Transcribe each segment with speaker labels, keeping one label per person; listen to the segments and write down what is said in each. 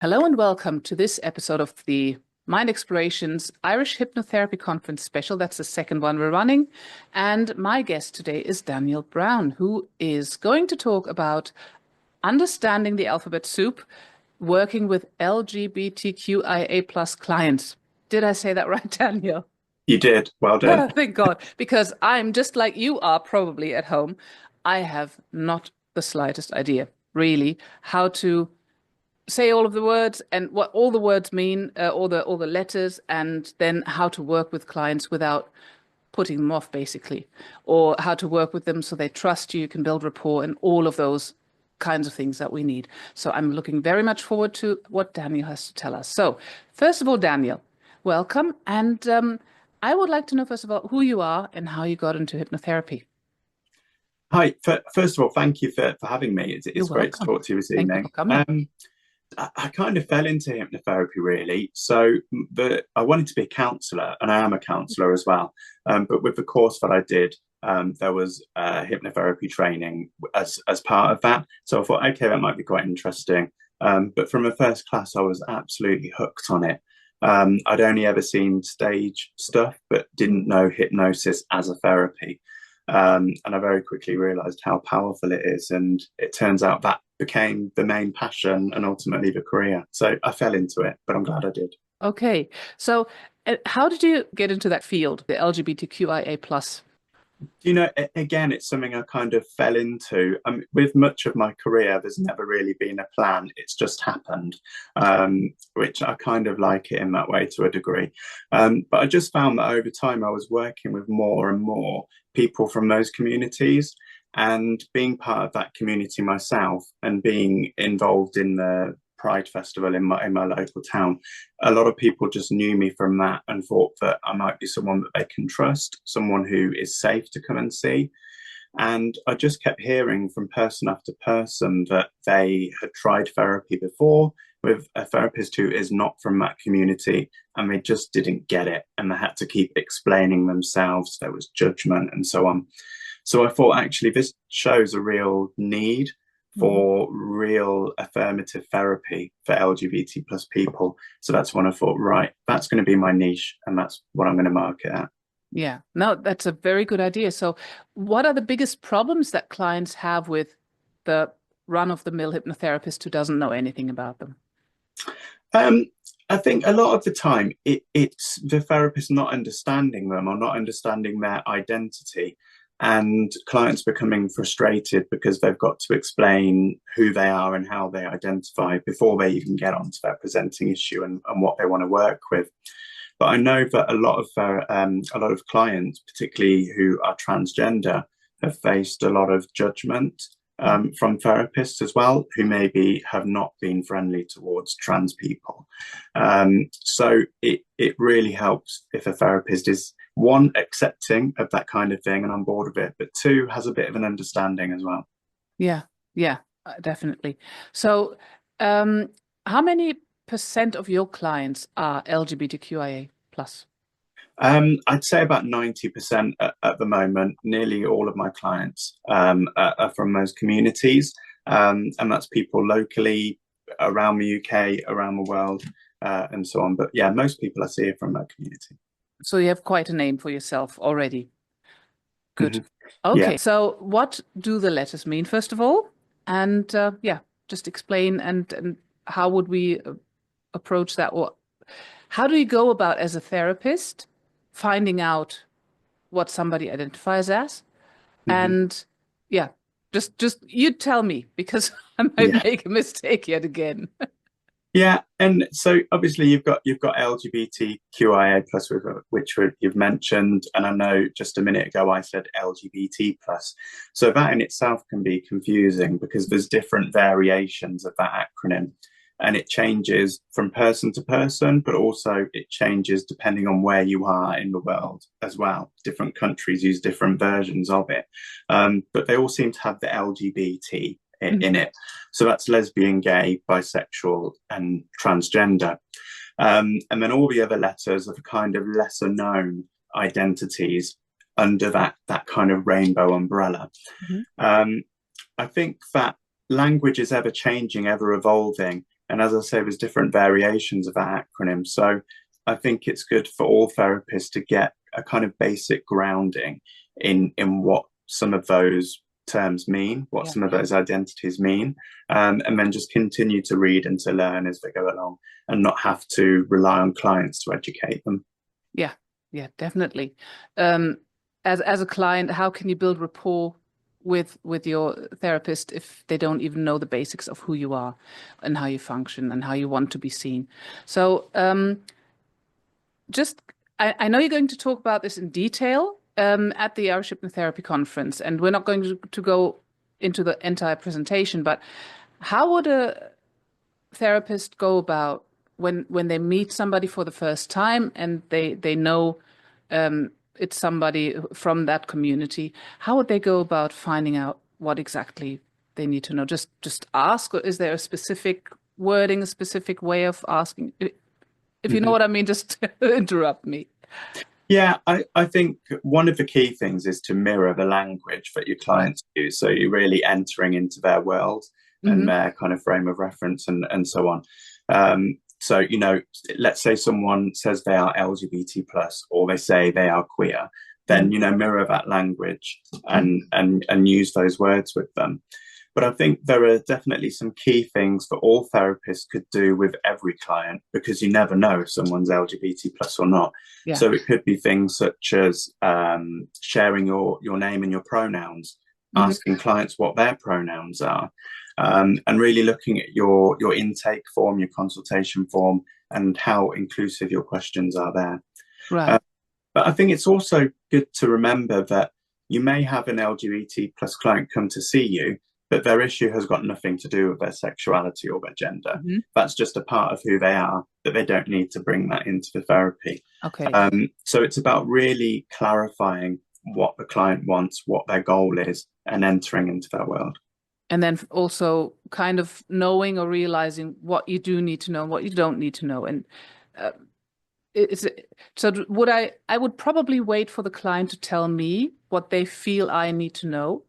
Speaker 1: Hello and welcome to this episode of the Mind Explorations Irish Hypnotherapy Conference special. That's the second one we're running. And my guest today is Daniel Browne, who is going to talk about understanding the alphabet soup, working with LGBTQIA plus clients. Did I say that right, Daniel?
Speaker 2: You did. Well done.
Speaker 1: Thank God, because I'm just like you are probably at home. I have not the slightest idea, really, how to say all of the words and what all the words mean, all the letters, and then how to work with clients without putting them off, basically, or how to work with them so they trust you, you can build rapport, and all of those kinds of things that we need. So I'm looking very much forward to what Daniel has to tell us. So, first of all, Daniel, welcome, and I would like to know first of all who you are and how you got into hypnotherapy.
Speaker 2: Hi. First of all, thank you for having me.
Speaker 1: You're
Speaker 2: It's great to
Speaker 1: welcome.
Speaker 2: talk to you this
Speaker 1: Thank you for
Speaker 2: evening.
Speaker 1: coming.
Speaker 2: I kind of fell into hypnotherapy really. So I wanted to be a counsellor, and I am a counsellor as well. But with the course that I did, there was hypnotherapy training as part of that. So I thought, okay, that might be quite interesting. But from a first class, I was absolutely hooked on it. I'd only ever seen stage stuff, but didn't know hypnosis as a therapy. And I very quickly realized how powerful it is. And it turns out that became the main passion and ultimately the career. So I fell into it, but I'm glad I did.
Speaker 1: Okay. So, how did you get into that field, the LGBTQIA plus?
Speaker 2: Again, it's something I kind of fell into. With much of my career, there's never really been a plan. It's just happened, which I kind of like it in that way to a degree. But I just found that over time, I was working with more and more people from those communities and being part of that community myself and being involved in the Pride Festival in my local town. A lot of people just knew me from that and thought that I might be someone that they can trust, someone who is safe to come and see. And I just kept hearing from person after person that they had tried therapy before with a therapist who is not from that community, and they just didn't get it. And they had to keep explaining themselves. There was judgment and so on. So I thought, actually, this shows a real need
Speaker 1: Mhm.
Speaker 2: for real affirmative therapy for LGBT plus people. So that's when I thought, right, that's going to be my niche, and that's what I'm going to market at.
Speaker 1: Yeah, no, that's a very good idea. So, what are the biggest problems that clients have with the run-of-the-mill hypnotherapist who doesn't know anything about them?
Speaker 2: Um, I think a lot of the time it's the therapist not understanding them or not understanding their identity, and clients becoming frustrated because they've got to explain who they are and how they identify before they even get onto their presenting issue and what they want to work with. But I know that a lot of clients, particularly who are transgender, have faced a lot of judgment from therapists as well, who maybe have not been friendly towards trans people. So it really helps if a therapist is one, accepting of that kind of thing and on board with it, but two, has a bit of an understanding as well.
Speaker 1: Yeah, yeah, definitely. So, um, how many percent of your clients are LGBTQIA plus?
Speaker 2: I'd say about 90% at the moment. Nearly all of my clients are from those communities, and that's people locally around the UK, around the world, and so on. But yeah, most people I see are from that community.
Speaker 1: So you have quite a name for yourself already. Good.
Speaker 2: Mhm. Yeah.
Speaker 1: Okay, so what do the letters mean, first of all? And yeah, just explain and how would we approach that? Or how do you go about as a therapist finding out what somebody identifies as?
Speaker 2: Mhm.
Speaker 1: And yeah, just you tell me because I might
Speaker 2: Yeah.
Speaker 1: make a mistake yet again.
Speaker 2: Yeah, and so obviously you've got LGBTQIA plus, which you've mentioned, and I know just a minute ago I said LGBT plus. So that in itself can be confusing because there's different variations of that acronym, and it changes from person to person, but also it changes depending on where you are in the world as well. Different countries use different versions of it, but they all seem to have the LGBT in
Speaker 1: Mhm.
Speaker 2: it. So that's lesbian, gay, bisexual, and transgender. And then all the other letters are kind of lesser known identities under that kind of rainbow umbrella.
Speaker 1: Mhm.
Speaker 2: Um, I think that language is ever changing, ever evolving, And as I say, there's different variations of that acronym. So I think it's good for all therapists to get a kind of basic grounding in what some of those terms mean, what some of those identities mean, and then just continue to read and to learn as they go along, and not have to rely on clients to educate them.
Speaker 1: Yeah, yeah, definitely. As a client, how can you build rapport with your therapist if they don't even know the basics of who you are and how you function and how you want to be seen? So I know you're going to talk about this in detail at the Irish Hypnotherapy Conference, and we're not going to go into the entire presentation, but how would a therapist go about when they meet somebody for the first time and they know it's somebody from that community? How would they go about finding out what exactly they need to know? Just ask, or is there a specific wording, a specific way of asking? If you know what I mean, just interrupt me.
Speaker 2: Yeah, I think one of the key things is to mirror the language that your clients use. So you're really entering into their world and their kind of frame of reference and so on. So, you know, let's say someone says they are LGBT plus, or they say they are queer, then, you know, mirror that language and use those words with them. But I think there are definitely some key things that all therapists could do with every client, because you never know if someone's LGBT plus or not.
Speaker 1: Yeah.
Speaker 2: So it could be things such as sharing your name and your pronouns, asking clients what their pronouns are, and really looking at your intake form, your consultation form, and how inclusive your questions are there.
Speaker 1: Right.
Speaker 2: But I think it's also good to remember that you may have an LGBT plus client come to see you, but their issue has got nothing to do with their sexuality or their gender. That's just a part of who they are, that they don't need to bring that into the therapy.
Speaker 1: Okay.
Speaker 2: So it's about really clarifying what the client wants, what their goal is, and entering into their world.
Speaker 1: And then also kind of knowing or realizing what you do need to know and what you don't need to know. And so I would probably wait for the client to tell me what they feel I need to know.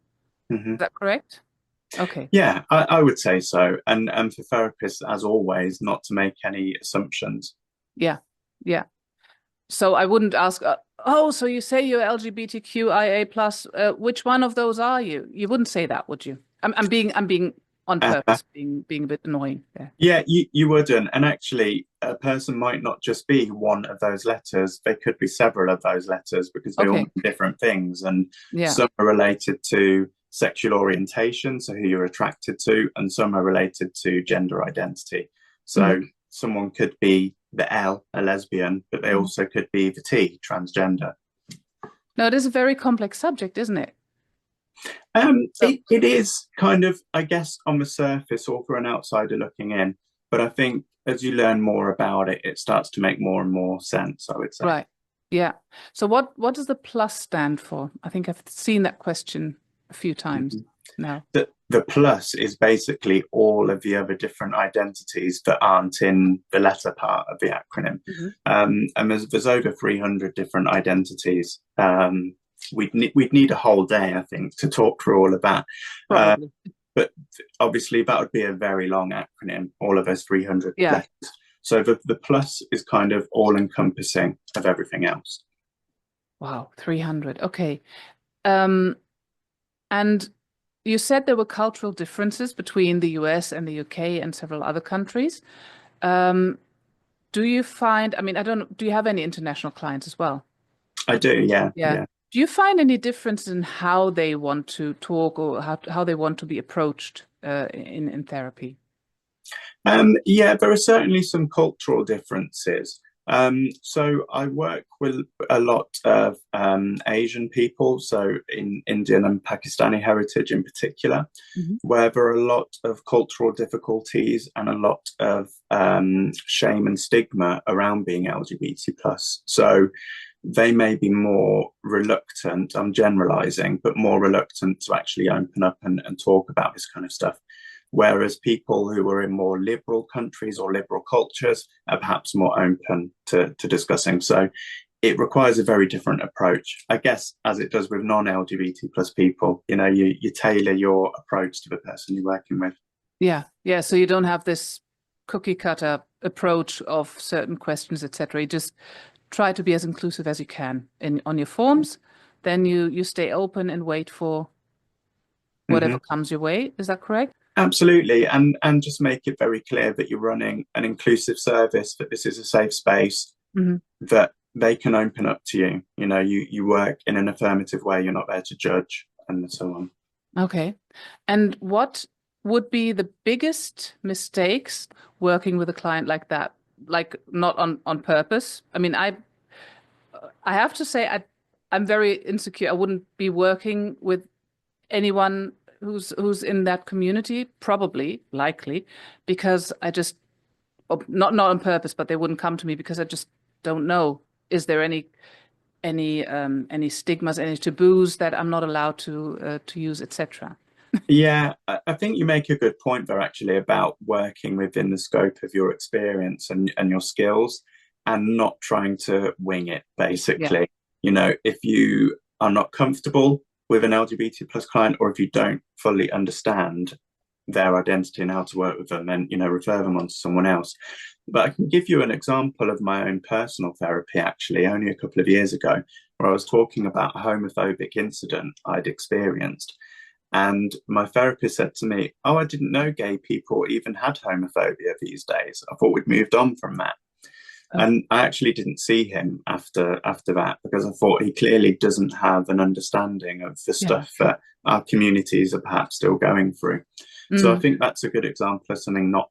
Speaker 1: Is that correct? Okay.
Speaker 2: Yeah, I would say so. And for therapists, as always, not to make any assumptions.
Speaker 1: Yeah. Yeah. So I wouldn't ask, oh, so you say you're LGBTQIA plus, which one of those are you? You wouldn't say that, would you? I'm being on purpose, being a bit annoying there.
Speaker 2: Yeah, you wouldn't. And actually, a person might not just be one of those letters. They could be several of those letters, because they all mean different things. And some are related to sexual orientation, so who you're attracted to, and some are related to gender identity. So someone could be the L, a lesbian, but they also could be the T, transgender.
Speaker 1: No, it is a very complex subject, isn't it?
Speaker 2: It is kind of, I guess, on the surface or for an outsider looking in. But I think as you learn more about it, it starts to make more and more sense, I would say.
Speaker 1: Right. Yeah. So what does the plus stand for? I think I've seen that question a few times now.
Speaker 2: The plus is basically all of the other different identities that aren't in the letter part of the acronym. And there's over 300 different identities. We'd need a whole day, I think, to talk through all of that. But obviously that would be a very long acronym, all of those 300 letters. So the plus is kind of all encompassing of everything else.
Speaker 1: Wow, 300. Okay. And you said there were cultural differences between the US and the UK and several other countries. Do you find, I mean, I don't know, do you have any international clients as well?
Speaker 2: I do, yeah.
Speaker 1: Do you find any difference in how they want to talk or how they want to be approached in therapy?
Speaker 2: Yeah, there are certainly some cultural differences. So I work with a lot of Asian people, so in Indian and Pakistani heritage in particular, where there are a lot of cultural difficulties and a lot of shame and stigma around being LGBT plus. So they may be more reluctant, I'm generalizing, but more reluctant to actually open up and talk about this kind of stuff. Whereas people who are in more liberal countries or liberal cultures are perhaps more open to discussing. So it requires a very different approach, I guess, as it does with non-LGBT plus people. You know, you tailor your approach to the person you're working with.
Speaker 1: Yeah. So you don't have this cookie cutter approach of certain questions, etc. You just try to be as inclusive as you can on your forms. Then you stay open and wait for
Speaker 2: Hmm.
Speaker 1: whatever comes your way. Is that correct?
Speaker 2: Absolutely, and just make it very clear that you're running an inclusive service, that this is a safe space,
Speaker 1: Hmm.
Speaker 2: that they can open up to you. You know, you work in an affirmative way. You're not there to judge, and so on.
Speaker 1: Okay. And what would be the biggest mistakes working with a client like that? Like not on purpose. I mean, I have to say I'm very insecure. I wouldn't be working with anyone who's in that community, probably, likely, because I just not on purpose, but they wouldn't come to me because I just don't know. Is there any stigmas, any taboos that I'm not allowed to use, etc.
Speaker 2: Yeah, I think you make a good point there actually about working within the scope of your experience and your skills and not trying to wing it,
Speaker 1: Yeah.
Speaker 2: basically. You know, if you are not comfortable with an LGBT plus client, or if you don't fully understand their identity and how to work with them, then, you know, refer them on to someone else. But I can give you an example of my own personal therapy, actually, only a couple of years ago, where I was talking about a homophobic incident I'd experienced. And my therapist said to me, "Oh, I didn't know gay people even had homophobia these days. I thought we'd moved on from that."
Speaker 1: Oh,
Speaker 2: And I actually didn't see him after that because I thought he clearly doesn't have an understanding of the
Speaker 1: yeah.
Speaker 2: stuff that our communities are perhaps still going through. So I
Speaker 1: Mm,
Speaker 2: think that's a good example of something not,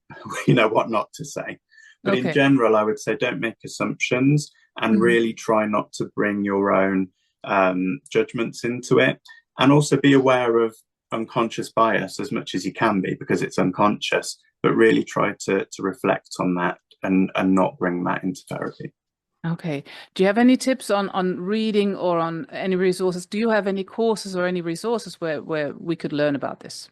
Speaker 2: you know, what not to say. But in
Speaker 1: okay.
Speaker 2: general, I would say don't make assumptions and
Speaker 1: Mhm.
Speaker 2: really try not to bring your own judgments into it. And also be aware of unconscious bias as much as you can be because it's unconscious, but really try to reflect on that and not bring that into therapy.
Speaker 1: Okay. Do you have any tips on reading or on any resources? Do you have any courses or any resources where we could learn about this?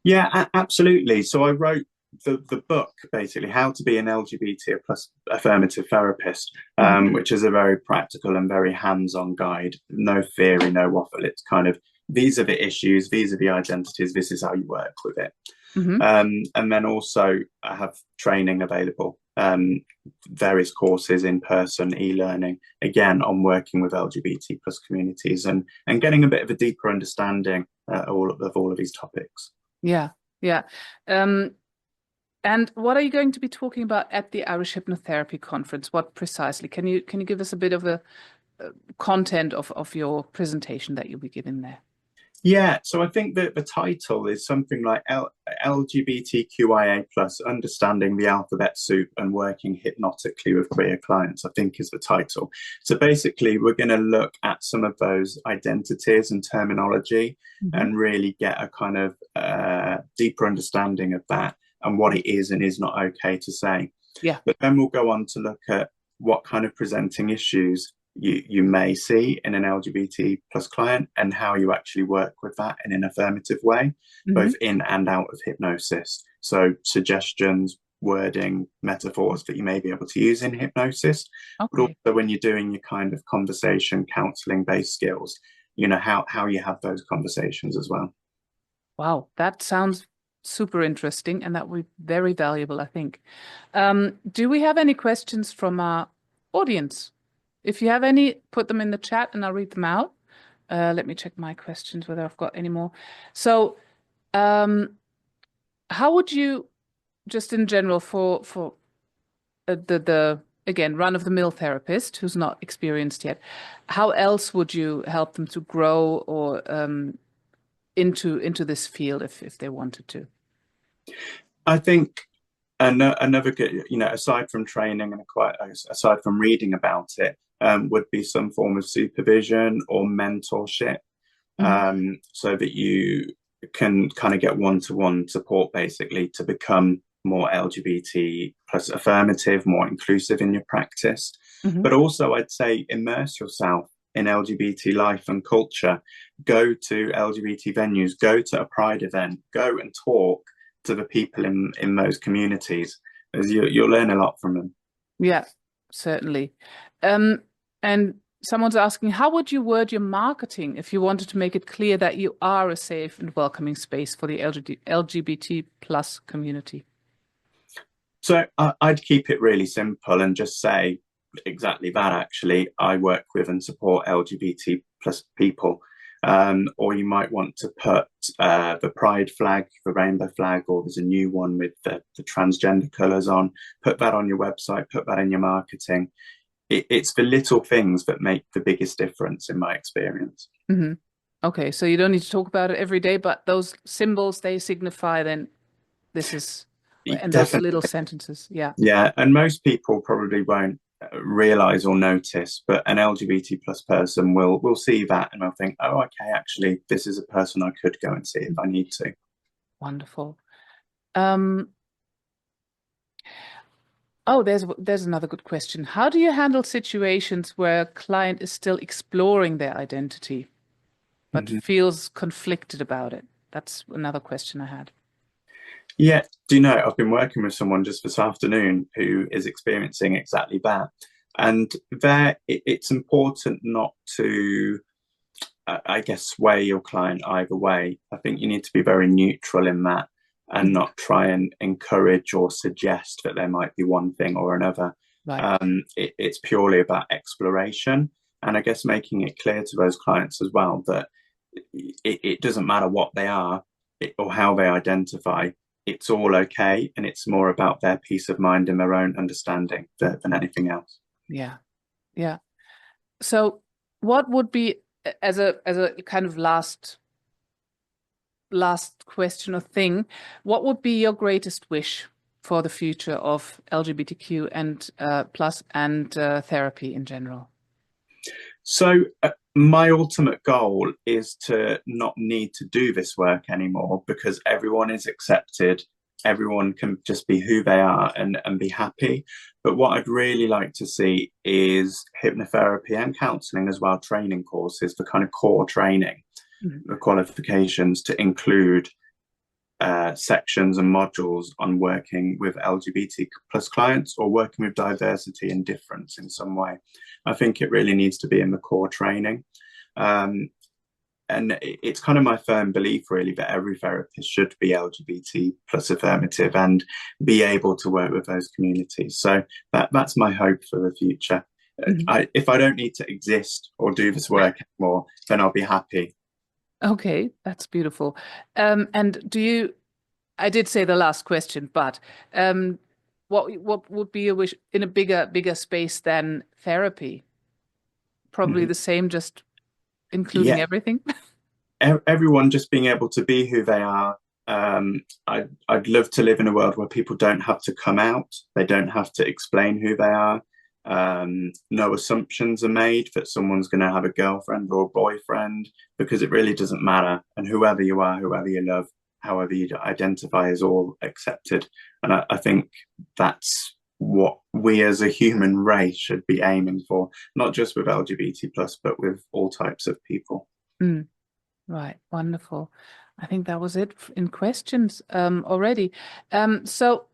Speaker 2: Yeah, absolutely. So I wrote the book basically, How to Be an LGBT plus Affirmative Therapist,
Speaker 1: Mhm.
Speaker 2: which is a very practical and very hands-on guide. No theory, no waffle. It's kind of these are the issues, these are the identities, this is how you work with it.
Speaker 1: Mhm.
Speaker 2: And then also I have training available, various courses in person, e-learning, again on working with LGBT plus communities and getting a bit of a deeper understanding of all of these topics.
Speaker 1: Yeah. Yeah. Um, and what are you going to be talking about at the Irish Hypnotherapy Conference? What precisely? Can you give us a bit of a content of your presentation that you'll be giving there?
Speaker 2: Yeah, so I think that the title is something like LGBTQIA plus understanding the alphabet soup and working hypnotically with queer clients, I think is the title. So basically, we're going to look at some of those identities and terminology
Speaker 1: Mhm.
Speaker 2: and really get a kind of deeper understanding of that and what it is and is not okay to say.
Speaker 1: Yeah.
Speaker 2: But then we'll go on to look at what kind of presenting issues you may see in an LGBT plus client and how you actually work with that in an affirmative way,
Speaker 1: Hmm.
Speaker 2: both in and out of hypnosis. So suggestions, wording, metaphors that you may be able to use in hypnosis, but
Speaker 1: Okay.
Speaker 2: also when you're doing your kind of conversation counseling based skills, you know, how you have those conversations as well.
Speaker 1: Wow, that sounds super interesting, and that would be very valuable, I think. Do we have any questions from our audience? If you have any, put them in the chat and I'll read them out. Let me check my questions, whether I've got any more. So, how would you, just in general, for the again run-of-the-mill therapist who's not experienced yet, how else would you help them to grow or into this field if they wanted to?
Speaker 2: I think another good, you know, aside from training and quite aside from reading about it, would be some form of supervision or mentorship,
Speaker 1: Mhm.
Speaker 2: so that you can kind of get one-to-one support basically to become more LGBT plus affirmative, more inclusive in your practice.
Speaker 1: Mhm.
Speaker 2: But also, I'd say immerse yourself in LGBT life and culture. Go to LGBT venues, go to a Pride event, go and talk to the people in those communities, as you'll learn a lot from them.
Speaker 1: Yeah, certainly. Um, and someone's asking, how would you word your marketing if you wanted to make it clear that you are a safe and welcoming space for the LGBT plus community?
Speaker 2: So I'd keep it really simple and just say exactly that, actually. I work with and support LGBT plus people. Or you might want to put the pride flag, the rainbow flag, or there's a new one with the transgender colours on. Put that on your website, put that in your marketing. It's the little things that make the biggest difference in my experience.
Speaker 1: Mm-hmm. Okay, so you don't need to talk about it every day, but those symbols, they signify then this is, and those
Speaker 2: Definitely.
Speaker 1: little sentences. Yeah.
Speaker 2: Yeah, and most people probably won't realize or notice, but an LGBT plus person will see that and they'll think, oh, okay, actually, this is a person I could go and see if I need to.
Speaker 1: Wonderful. Oh, there's another good question. How do you handle situations where a client is still exploring their identity, but
Speaker 2: Mhm.
Speaker 1: feels conflicted about it? That's another question I had.
Speaker 2: Yeah, do you know, I've been working with someone just this afternoon who is experiencing exactly that. And it's important not to, I guess, sway your client either way. I think you need to be very neutral in that and not try and encourage or suggest that there might be one thing or another.
Speaker 1: Right.
Speaker 2: It's purely about exploration. And I guess making it clear to those clients as well that it doesn't matter what they are or how they identify, it's all okay. And it's more about their peace of mind and their own understanding than anything else.
Speaker 1: Yeah. Yeah. So what would be, as a kind of last question or thing, what would be your greatest wish for the future of LGBTQ and plus and therapy in general?
Speaker 2: So, my ultimate goal is to not need to do this work anymore because everyone is accepted. Everyone can just be who they are and be happy. But what I'd really like to see is hypnotherapy and counseling as well, training courses, the kind of core training, the qualifications to include sections and modules on working with LGBT plus clients or working with diversity and difference in some way. I think it really needs to be in the core training. And it's kind of my firm belief, really, that every therapist should be LGBT plus affirmative and be able to work with those communities. So that's my hope for the future. If I don't need to exist or do this work anymore, then I'll be happy.
Speaker 1: Okay, that's beautiful. And I did say the last question, but what would be a wish in a bigger space than therapy? Probably the same, just including
Speaker 2: Yeah,
Speaker 1: everything.
Speaker 2: everyone just being able to be who they are. I'd love to live in a world where people don't have to come out, they don't have to explain who they are. No assumptions are made that someone's going to have a girlfriend or a boyfriend because it really doesn't matter. And whoever you are, whoever you love, however you identify is all accepted. And I think that's what we as a human race should be aiming for, not just with LGBT plus, but with all types of people.
Speaker 1: Right, wonderful. I think that was it in questions already. So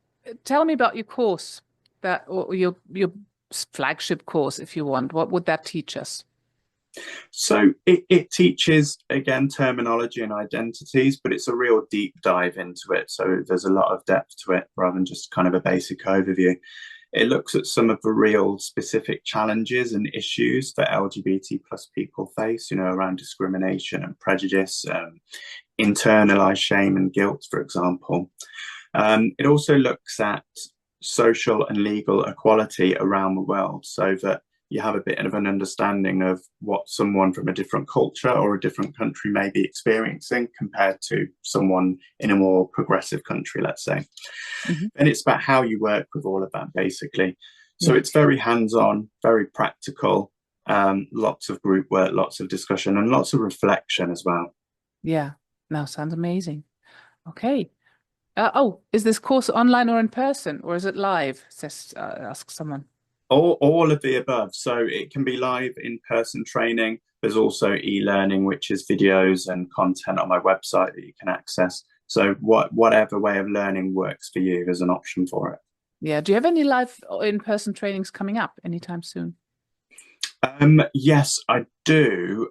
Speaker 1: tell me about your course, that or your flagship course, if you want. What would that teach us?
Speaker 2: So it teaches, again, terminology and identities, but it's a real deep dive into it. So there's a lot of depth to it rather than just kind of a basic overview. It looks at some of the real specific challenges and issues that LGBT plus people face, around discrimination and prejudice, internalized shame and guilt, for example. It also looks at social and legal equality around the world so that you have a bit of an understanding of what someone from a different culture or a different country may be experiencing compared to someone in a more progressive country, let's say. And it's about how you work with all of that, basically. So it's very hands-on, very practical, lots of group work, lots of discussion, and lots of reflection as well.
Speaker 1: Yeah, now sounds amazing. Okay. Oh, is this course online or in person, or is it live? Says ask someone.
Speaker 2: All of the above. So it can be live in-person training. There's also e-learning, which is videos and content on my website that you can access. So whatever way of learning works for you, there's an option for it.
Speaker 1: Yeah. Do you have any live or in-person trainings coming up anytime soon?
Speaker 2: Yes, I do.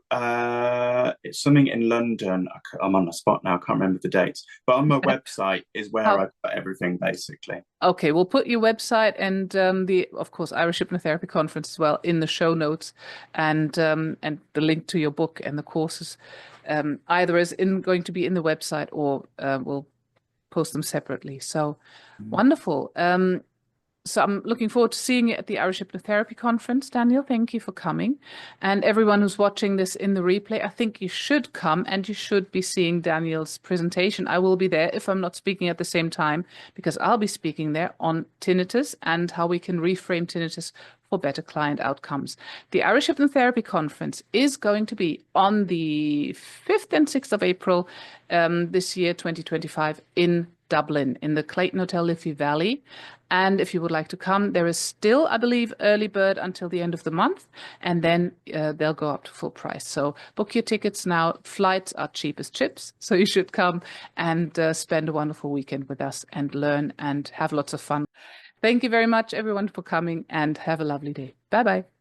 Speaker 2: It's something in London. I'm on the spot now. I can't remember the dates. But on my website is where
Speaker 1: How?
Speaker 2: I've got everything basically.
Speaker 1: Okay, we'll put your website and the, of course, Irish Hypnotherapy Conference as well in the show notes, and the link to your book and the courses, either is in going to be in the website or we'll post them separately. So wonderful. So I'm looking forward to seeing you at the Irish Hypnotherapy Conference. Daniel, thank you for coming. And everyone who's watching this in the replay, I think you should come and you should be seeing Daniel's presentation. I will be there if I'm not speaking at the same time, because I'll be speaking there on tinnitus and how we can reframe tinnitus for better client outcomes. The Irish Hypnotherapy Conference is going to be on the 5th and 6th of April this year, 2025, in Dublin, in the Clayton Hotel Liffey Valley. And if you would like to come, there is still, I believe, early bird until the end of the month, and then they'll go up to full price. So book your tickets now. Flights are cheap as chips, so you should come and spend a wonderful weekend with us and learn and have lots of fun. Thank you very much, everyone, for coming, and have a lovely day. Bye bye.